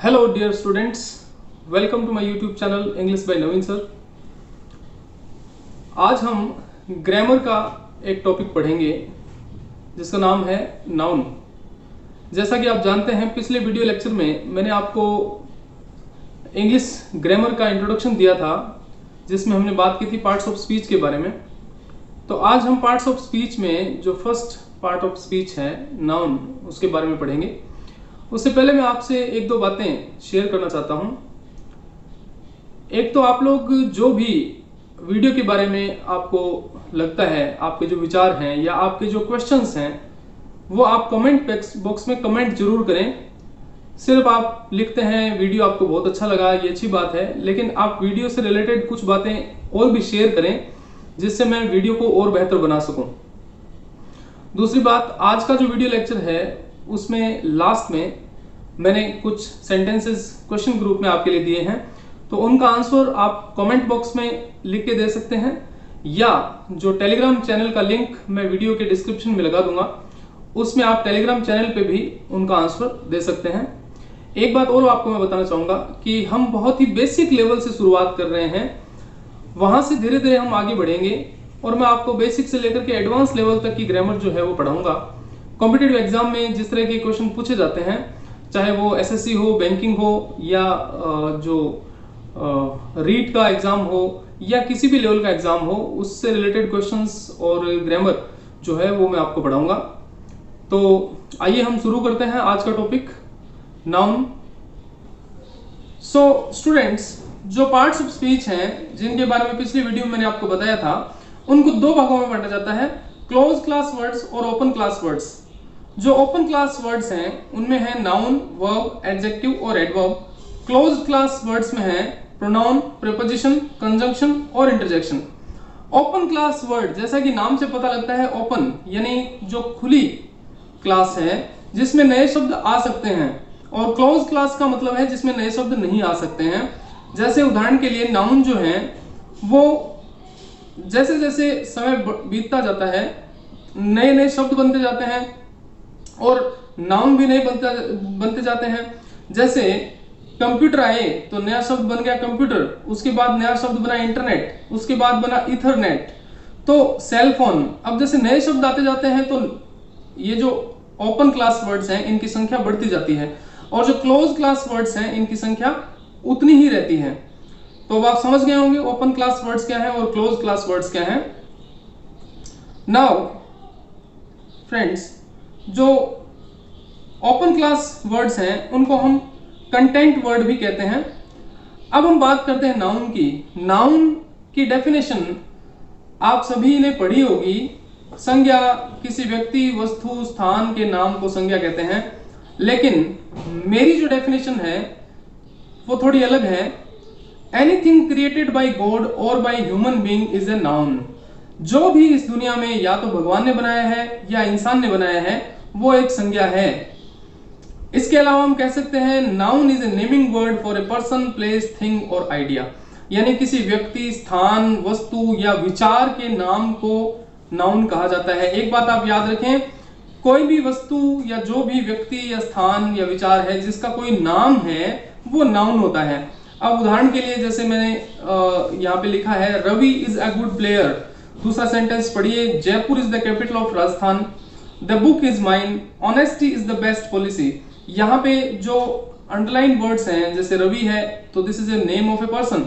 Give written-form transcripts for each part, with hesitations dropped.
Hello dear students, welcome to my YouTube channel English by Naveen sir. आज हम grammar का एक टॉपिक पढ़ेंगे जिसका नाम है नाउन। जैसा कि आप जानते हैं, पिछले वीडियो लेक्चर में मैंने आपको इंग्लिश ग्रामर का इंट्रोडक्शन दिया था जिसमें हमने बात की थी पार्ट्स ऑफ स्पीच के बारे में। तो आज हम पार्ट्स ऑफ स्पीच में जो फर्स्ट पार्ट ऑफ स्पीच है नाउन, उसके बारे में पढ़ेंगे। उससे पहले मैं आपसे एक दो बातें शेयर करना चाहता हूं। एक तो आप लोग जो भी वीडियो के बारे में आपको लगता है, आपके जो विचार हैं या आपके जो क्वेश्चंस हैं, वो आप कमेंट बॉक्स में कमेंट जरूर करें। सिर्फ आप लिखते हैं वीडियो आपको बहुत अच्छा लगा, ये अच्छी बात है, लेकिन आप वीडियो से रिलेटेड कुछ बातें और भी शेयर करें जिससे मैं वीडियो को और बेहतर बना सकूं। दूसरी बात, आज का जो वीडियो लेक्चर है उसमें लास्ट में मैंने कुछ सेंटेंसेस क्वेश्चन ग्रुप में आपके लिए दिए हैं, तो उनका आंसर आप कमेंट बॉक्स में लिख के दे सकते हैं या जो टेलीग्राम चैनल का लिंक मैं वीडियो के डिस्क्रिप्शन में लगा दूंगा, उसमें आप टेलीग्राम चैनल पे भी उनका आंसर दे सकते हैं। एक बात और आपको मैं बताना चाहूंगा कि हम बहुत ही बेसिक लेवल से शुरुआत कर रहे हैं, वहां से धीरे धीरे हम आगे बढ़ेंगे और मैं आपको बेसिक से लेकर के एडवांस लेवल तक की ग्रामर जो है वो पढ़ाऊंगा। कॉम्पिटिटिव एग्जाम में जिस तरह के क्वेश्चन पूछे जाते हैं, चाहे वो एसएससी हो, बैंकिंग हो या जो रीट का एग्जाम हो या किसी भी लेवल का एग्जाम हो, उससे रिलेटेड क्वेश्चंस और ग्रामर जो है वो मैं आपको पढ़ाऊंगा। तो आइए हम शुरू करते हैं आज का टॉपिक नाउन। सो स्टूडेंट्स, जो पार्ट्स ऑफ स्पीच हैं जिनके बारे में पिछली वीडियो में मैंने आपको बताया था, उनको दो भागों में बांटा जाता है, क्लोज क्लास वर्ड्स और ओपन क्लास वर्ड्स। जो ओपन क्लास वर्ड्स हैं उनमें है नाउन, वर्ब, एडजेक्टिव और एडवर्ब। क्लोज क्लास वर्ड्स में है प्रोनाउन, प्रीपोजिशन, कंजंक्शन और इंटरजेक्शन। ओपन क्लास वर्ड, जैसा कि नाम से पता लगता है, ओपन यानी जो खुली क्लास है जिसमें नए शब्द आ सकते हैं, और क्लोज क्लास का मतलब है जिसमें नए शब्द नहीं आ सकते हैं। जैसे उदाहरण के लिए नाउन जो है वो जैसे जैसे समय बीतता जाता है नए नए शब्द बनते जाते हैं और नाउन भी नए बनते जाते हैं। जैसे कंप्यूटर आए तो नया शब्द बन गया कंप्यूटर, उसके बाद नया शब्द बना इंटरनेट, उसके बाद बना इथरनेट, तो सेल फोन। अब जैसे नए शब्द आते जाते हैं तो ये जो ओपन क्लास वर्ड्स हैं इनकी संख्या बढ़ती जाती है, और जो क्लोज क्लास वर्ड्स हैं इनकी संख्या उतनी ही रहती है। तो अब आप समझ गए होंगे ओपन क्लास वर्ड्स क्या है और क्लोज क्लास वर्ड्स क्या है। नाउ फ्रेंड्स, जो ओपन क्लास वर्ड्स हैं उनको हम कंटेंट वर्ड भी कहते हैं। अब हम बात करते हैं नाउन की। नाउन की डेफिनेशन आप सभी ने पढ़ी होगी। संज्ञा, किसी व्यक्ति, वस्तु, स्थान के नाम को संज्ञा कहते हैं, लेकिन मेरी जो डेफिनेशन है वो थोड़ी अलग है। एनीथिंग क्रिएटेड बाय गॉड और by human being is a noun. जो भी इस दुनिया में या तो भगवान ने बनाया है या इंसान ने बनाया है वो एक संज्ञा है। इसके अलावा हम कह सकते हैं noun is a naming word for a person, place, thing और आइडिया। यानी किसी व्यक्ति, स्थान, वस्तु या विचार के नाम को नाउन कहा जाता है। एक बात आप याद रखें, कोई भी वस्तु या जो भी व्यक्ति या स्थान या विचार है जिसका कोई नाम है वो नाउन होता है। अब उदाहरण के लिए जैसे मैंने यहाँ पे लिखा है Ravi is a good player. दूसरा सेंटेंस पढ़िए, Jaipur is the capital of Rajasthan, the book is mine, honesty is the best policy. यहाँ पे जो अंडरलाइन वर्ड्स हैं, जैसे रवि है तो this is a name of a person,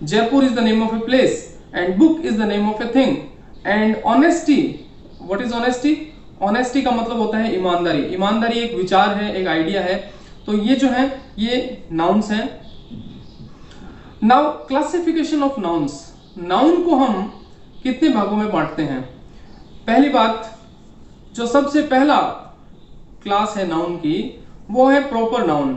Jaipur is the name of a place, and book is the name of a thing, and honesty, what is honesty? Honesty का मतलब होता है ईमानदारी। ईमानदारी एक विचार है, एक आइडिया है। तो ये जो है ये नाउन्स हैं। Now classification of nouns. Noun को हम कितने भागों में बांटते हैं? पहली बात, जो सबसे पहला क्लास है नाउन की वो है proper noun.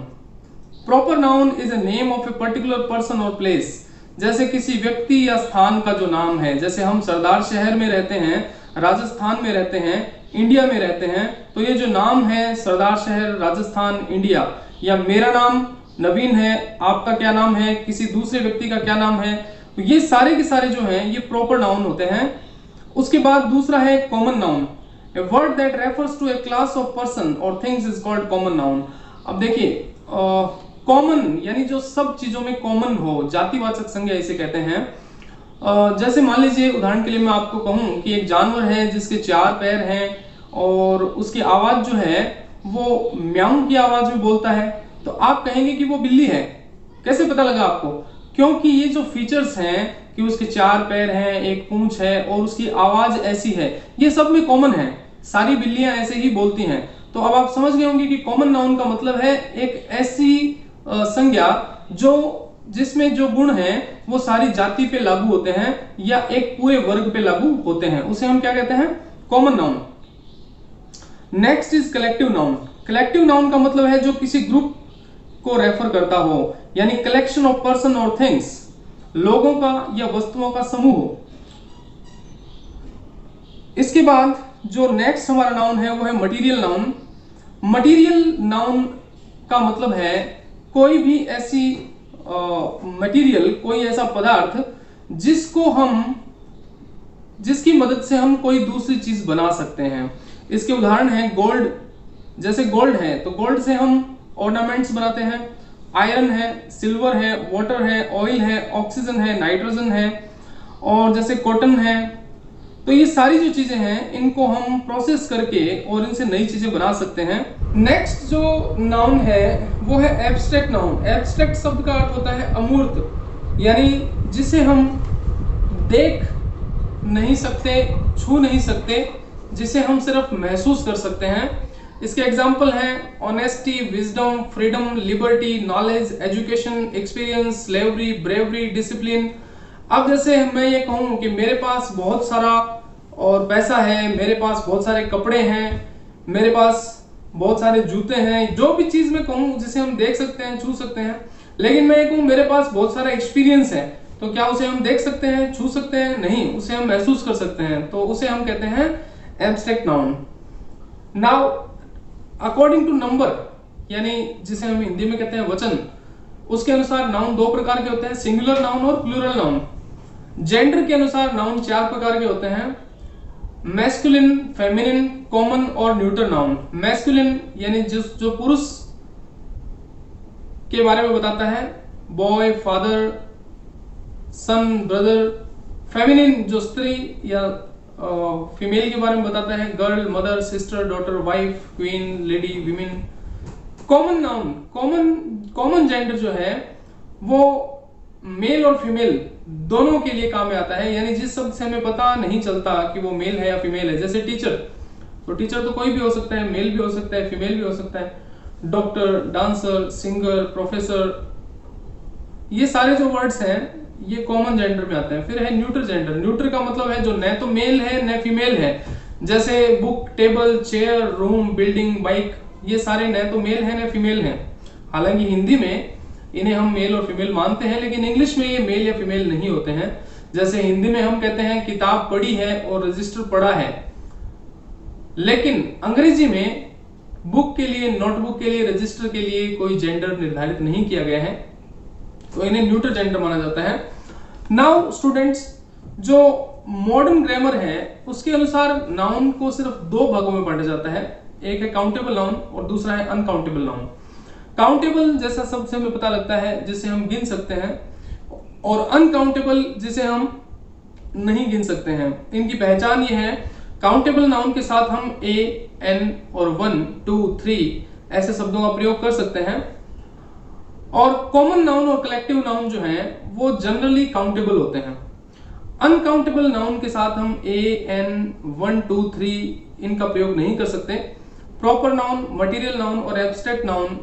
Proper noun is a name of a particular person और प्लेस। जैसे किसी व्यक्ति या स्थान का जो नाम है, जैसे हम सरदार शहर में रहते हैं, राजस्थान में रहते हैं, इंडिया में रहते हैं, तो ये जो नाम है सरदार शहर, राजस्थान, इंडिया, या मेरा नाम नवीन है, आपका क्या नाम है, किसी दूसरे व्यक्ति का क्या नाम है, तो ये सारे के सारे जो हैं ये प्रॉपर नाउन होते हैं। उसके बाद दूसरा है common noun. A word that refers to a class of person और things is called common noun. अब देखिए कॉमन यानी जो सब चीजों में कॉमन हो, जातिवाचक संज्ञा इसे कहते हैं। जैसे मान लीजिए उदाहरण के लिए मैं आपको कहूं कि एक जानवर है जिसके 4 पैर हैं और उसकी आवाज जो है वो म्याऊं की आवाज में बोलता है, तो आप कहेंगे कि वो बिल्ली है। कैसे पता लगा आपको? क्योंकि ये जो फीचर्स हैं कि उसके 4 पैर हैं, एक पूंछ है और उसकी आवाज ऐसी है, ये सब में कॉमन है, सारी बिल्लियां ऐसे ही बोलती हैं। तो अब आप समझ गए होंगे कि कॉमन नाउन का मतलब है एक ऐसी संज्ञा जिसमें जो गुण हैं वो सारी जाति पे लागू होते हैं या एक पूरे वर्ग पे लागू होते हैं, उसे हम क्या कहते हैं? Common noun. Next is collective noun. Collective noun का मतलब है जो किसी ग्रुप को रेफर करता हो, यानी कलेक्शन ऑफ पर्सन और थिंग्स, लोगों का या वस्तुओं का समूह। इसके बाद जो नेक्स्ट हमारा नाउन है वो है मटीरियल नाउन। मटीरियल नाउन का मतलब है कोई भी ऐसी मटीरियल, कोई ऐसा पदार्थ जिसकी मदद से हम कोई दूसरी चीज बना सकते हैं। इसके उदाहरण हैं गोल्ड। जैसे गोल्ड है तो गोल्ड से हम ऑर्नामेंट्स बनाते हैं, आयरन है, सिल्वर है, वाटर है, ऑयल है, ऑक्सीजन है, नाइट्रोजन है, और जैसे कॉटन है। तो ये सारी जो चीजें हैं इनको हम प्रोसेस करके और इनसे नई चीजें बना सकते हैं। नेक्स्ट जो नाउन है वो है एब्स्ट्रैक्ट नाउन। एब्स्ट्रैक्ट शब्द का अर्थ होता है अमूर्त, यानी जिसे हम देख नहीं सकते, छू नहीं सकते, जिसे हम सिर्फ महसूस कर सकते हैं। इसके एग्जाम्पल हैं honesty, wisdom, freedom, liberty, knowledge, education, experience, slavery, bravery, discipline. अब जैसे मैं ये कहूं कि मेरे पास बहुत सारा और पैसा है, मेरे पास बहुत सारे कपड़े हैं, मेरे पास बहुत सारे जूते हैं, जो भी चीज मैं कहूं जिसे हम देख सकते हैं, छू सकते हैं। लेकिन मैं ये कहूं मेरे पास बहुत सारा एक्सपीरियंस है, तो क्या उसे हम देख सकते हैं, छू सकते हैं? नहीं, उसे हम महसूस कर सकते हैं, तो उसे हम कहते हैं abstract noun. Now according to number, यानी जिसे हम हिंदी में कहते हैं वचन, उसके अनुसार नाउन 2 प्रकार के होते हैं, सिंगुलर नाउन और प्लूरल नाउन। जेंडर के अनुसार नाउन 4 प्रकार के होते हैं, मैस्कुलिन, फेमिनिन, कॉमन और न्यूट्रल नाउन। मैस्कुलिन यानी जो पुरुष के बारे में बताता है, बॉय, फादर, सन, ब्रदर। फेमिनिन जो स्त्री या फीमेल के बारे में बताता है, girl, mother, sister, daughter, wife, queen, lady, women. Common noun, common gender जो है वो मेल और फीमेल दोनों के लिए काम में आता है, यानी जिस शब्द से हमें पता नहीं चलता कि वो मेल है या फीमेल है। जैसे टीचर, तो टीचर तो कोई भी हो सकता है, मेल भी हो सकता है, फीमेल भी हो सकता है। डॉक्टर, डांसर, सिंगर, प्रोफेसर, ये सारे जो वर्ड्स हैं ये कॉमन जेंडर में आते हैं। फिर है न्यूट्रल जेंडर। न्यूट्रल का मतलब है जो न तो मेल है न फीमेल है। जैसे book, table, chair, room, building, bike, ये सारे न तो मेल है न फीमेल हैं। हालांकि हिंदी में इन्हें हम मेल और फीमेल मानते हैं, लेकिन इंग्लिश में ये मेल या फीमेल नहीं होते हैं। जैसे हिंदी में हम कहते हैं किताब पढ़ी है और रजिस्टर पढ़ा है, लेकिन अंग्रेजी में बुक के लिए, नोटबुक के लिए, रजिस्टर के लिए कोई जेंडर निर्धारित नहीं किया गया है, तो इन्हें न्यूट्रल जेंडर माना जाता है। नाउ स्टूडेंट्स, जो मॉडर्न ग्रामर है उसके अनुसार नाउन को सिर्फ 2 भागों में बांटा जाता है। एक है काउंटेबल नाउन और दूसरा है अनकाउंटेबल नाउन। काउंटेबल जैसा शब्द से हमें पता लगता है, जिसे हम गिन सकते हैं, और अनकाउंटेबल जिसे हम नहीं गिन सकते हैं। इनकी पहचान ये है, काउंटेबल नाउन के साथ हम ए, एन और 1, 2, 3 ऐसे शब्दों का प्रयोग कर सकते हैं, और कॉमन नाउन और कलेक्टिव नाउन जो हैं वो जनरली काउंटेबल होते हैं। अनकाउंटेबल नाउन के साथ हम ए, एन, 1, 2, 3 इनका प्रयोग नहीं कर सकते। प्रॉपर नाउन, मटेरियल नाउन और एब्स्ट्रैक्ट नाउन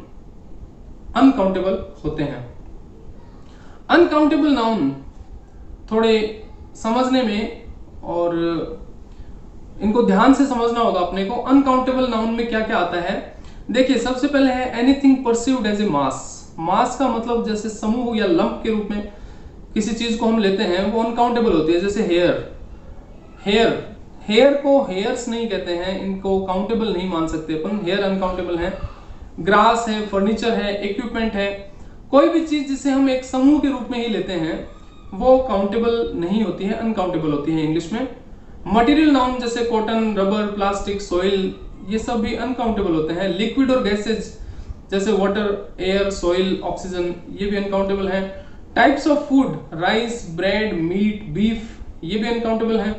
अनकाउंटेबल होते हैं। अनकाउंटेबल नाउन थोड़े समझने में और इनको ध्यान से समझना होगा अपने को। अनकाउंटेबल नाउन में क्या क्या आता है, देखिए सबसे पहले है एनीथिंग परसीव्ड एज ए मास। मास का मतलब जैसे समूह या लंप के रूप में किसी चीज को हम लेते हैं, वो अनकाउंटेबल होती है। जैसे हेयर को हेयर्स नहीं कहते हैं, इनको काउंटेबल नहीं मान सकते अपन, हेयर अनकाउंटेबल है। ग्रास है, फर्नीचर है, इक्विपमेंट है, कोई भी चीज जिसे हम एक समूह के रूप में ही लेते हैं वो काउंटेबल नहीं होती है, अनकाउंटेबल होती है इंग्लिश में। मटेरियल नाउन जैसे कॉटन, रबर, प्लास्टिक, सॉइल, ये सब भी अनकाउंटेबल होते हैं। लिक्विड और गैसेज जैसे वाटर, एयर, सॉइल, ऑक्सीजन, ये भी अनकाउंटेबल है। Types of food, rice, bread, meat, beef, ये भी अनकाउंटेबल है।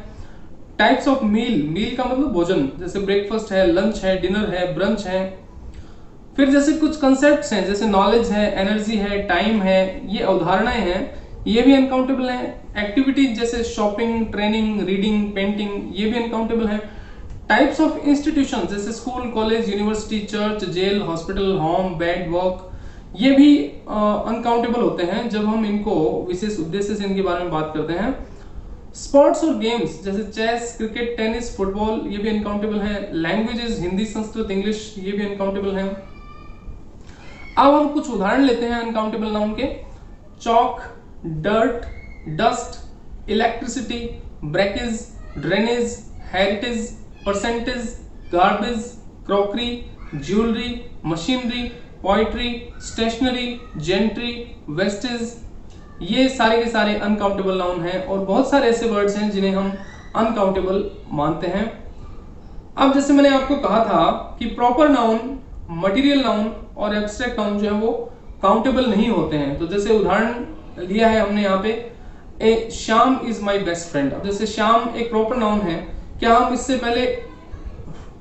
टाइप्स ऑफ मील, मील का मतलब भोजन, जैसे ब्रेकफास्ट है, लंच है, डिनर है, ब्रंच है। फिर जैसे कुछ कंसेप्ट्स हैं, जैसे नॉलेज है, एनर्जी है, टाइम है, ये अवधारणाएं हैं, ये भी अनकाउंटेबल हैं। एक्टिविटीज जैसे शॉपिंग, ट्रेनिंग, रीडिंग, पेंटिंग, ये भी अनकाउंटेबल है। टाइप्स ऑफ इंस्टीट्यूशन जैसे school, college, university, church, jail, hospital, home, bed, work, ये भी अनकाउंटेबल होते हैं जब हम इनको विशेष उद्देश्य से इनके बारे में बात करते हैं। स्पोर्ट्स और गेम्स जैसे चेस, क्रिकेट, टेनिस, फुटबॉल, ये भी अनकाउंटेबल है। लैंग्वेजेस हिंदी, संस्कृत, इंग्लिश, ये भी अनकाउंटेबल है। अब हम कुछ उदाहरण लेते हैं अनकाउंटेबल नाउन के। Chalk, dirt, dust, electricity, breakage, drainage, heritage, percentage, garbage, crockery, jewellery, machinery, poetry, stationery, gentry, wastage, ये सारे के सारे अनकाउंटेबल नाउन हैं। और बहुत सारे ऐसे वर्ड्स हैं जिन्हें हम अनकाउंटेबल मानते हैं। अब जैसे मैंने आपको कहा था कि प्रॉपर नाउन, मटेरियल नाउन और एब्स्ट्रैक्ट नाउन जो है वो काउंटेबल नहीं होते हैं। तो जैसे उदाहरण लिया है हमने यहाँ पे, a Shyam is my best friend. अब जैसे श्याम एक प्रॉपर नाउन है, क्या हम इससे पहले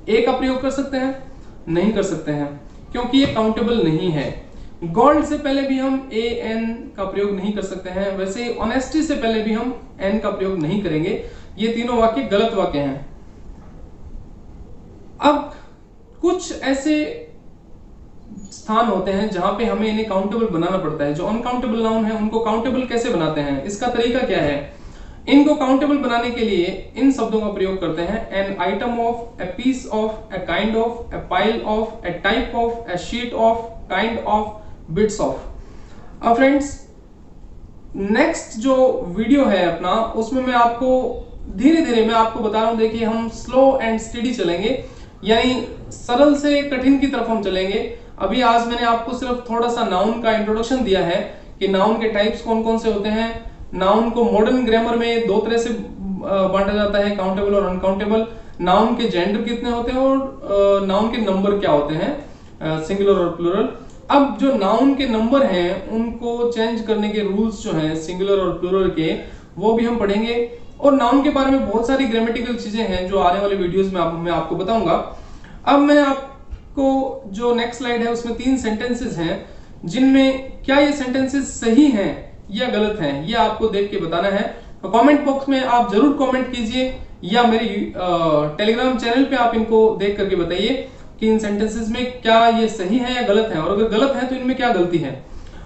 ए का प्रयोग कर सकते हैं? नहीं कर सकते हैं, क्योंकि ये काउंटेबल नहीं है। गोल्ड से पहले भी हम ए एन का प्रयोग नहीं कर सकते हैं। वैसे ऑनेस्टी से पहले भी हम एन का प्रयोग नहीं करेंगे। ये तीनों वाक्य गलत वाक्य हैं। अब कुछ ऐसे स्थान होते हैं जहां पे हमें इन्हें काउंटेबल बनाना पड़ता है। जो अनकाउंटेबल नाउन है उनको काउंटेबल कैसे बनाते हैं, इसका तरीका क्या है? इनको काउंटेबल बनाने के लिए इन शब्दों का प्रयोग करते हैं। An item of, a piece of, a kind of, a pile of, a type of, a sheet of, kind of, bits of. अब फ्रेंड्स, नेक्स्ट जो वीडियो है अपना, उसमें मैं आपको धीरे धीरे मैं आपको बता रहा हूं, देखिए हम स्लो एंड स्टेडी चलेंगे, यानी सरल से कठिन की तरफ हम चलेंगे। अभी आज मैंने आपको सिर्फ थोड़ा सा नाउन का इंट्रोडक्शन दिया है कि नाउन के टाइप्स कौन कौन से होते हैं। नाउन को मॉडर्न ग्रामर में दो तरह से बांटा जाता है, काउंटेबल और अनकाउंटेबल। नाउन के जेंडर कितने होते हैं और नाउन के नंबर क्या होते हैं, सिंगुलर और प्लूरल। अब जो नाउन के नंबर हैं उनको चेंज करने के रूल्स जो हैं सिंगुलर और प्लूरल के, वो भी हम पढ़ेंगे। और नाउन के बारे में बहुत सारी ग्रामेटिकल चीजें हैं जो आने वाले वीडियोस में मैं आपको बताऊंगा। अब मैं आपको जो नेक्स्ट स्लाइड है उसमें 3 सेंटेंसेस हैं, जिनमें क्या ये सेंटेंसेस सही हैं या गलत हैं, ये आपको देख के बताना है। तो कमेंट बॉक्स में आप जरूर कमेंट कीजिए, या मेरी टेलीग्राम चैनल पे आप इनको देख करके बताइए कि इन सेंटेंसेस में क्या ये सही है या गलत है, और अगर गलत है तो इनमें क्या गलती है।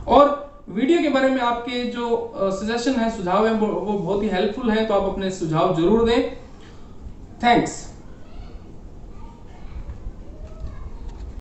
और वीडियो के बारे में आपके जो सजेशन है, सुझाव है, वो बहुत ही हेल्पफुल है, तो आप अपने सुझाव जरूर दें। थैंक्स।